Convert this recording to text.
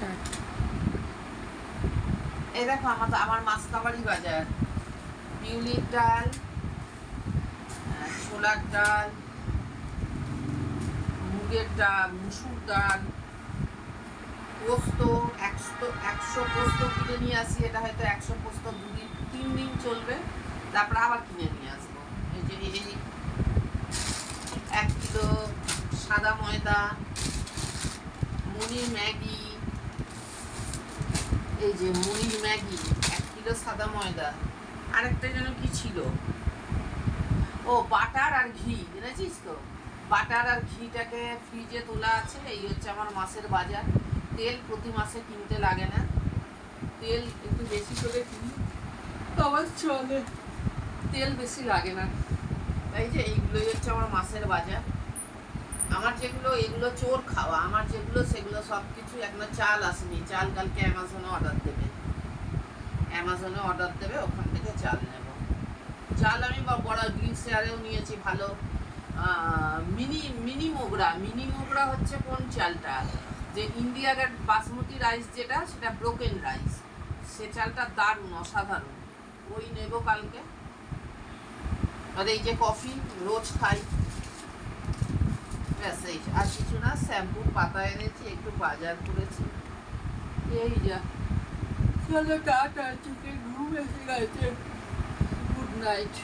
Start. এই দেখো আমার মাসকাবাড়ি বাজার, বিউলির ডাল, ছোলার ডাল, মুগের ডাল, মুসুর ডাল, পোস্ত। 100 পোস্ত কিনে নিয়ে আসি। এটা হয়তো 100 পোস্ত 2-3 দিন চলবে, তারপরে আবার কিনে নিয়ে আসবো। এই যে এই 1 কিলো সাদা ময়দা, মুড়ির ম্যাগি, এই যে মুড়ির ম্যাগি 1 কিলো সাদা ময়দা। আরেকটা যেন কি ছিল, ও বাটার আর ঘি, জেনেছিস তো? বাটার আর ঘিটাকে ফ্রিজে তোলা আছে। এই হচ্ছে আমার মাসের বাজার। তেল প্রতি মাসে কিনতে লাগে না, তেল একটু বেশি করে কিনি, আমার চলে, তেল বেশি লাগে না। তাই যে এইগুলোই হচ্ছে আমার মাসের বাজার। আমার যেগুলো এগুলো চোর খাওয়া, আমার যেগুলো সেগুলো সব কিছু। এখনো চাল আসেনি, চাল কালকে অ্যামাজনে অর্ডার দেবে, ওখান থেকে চাল নেব। চাল আমি বড় গ্রিন শেয়ারেও নিয়েছি ভালো। মিনি মোগরা হচ্ছে কোন চালটা, যে ইন্ডিয়া গেট বাসমতি রাইস যেটা, সেটা ব্রোকেন রাইস, সে চালটা দারুণ, অসাধারণ। ওই নেব কালকে। আর এই যে কফি রোজ খাই, ব্যাস এই আর কিছু না। শ্যাম্পুর পাতা এনেছি, একটু বাজার করেছি, এই যা। চলো টাটা, ঘুম এসে গেছে, গুড নাইট।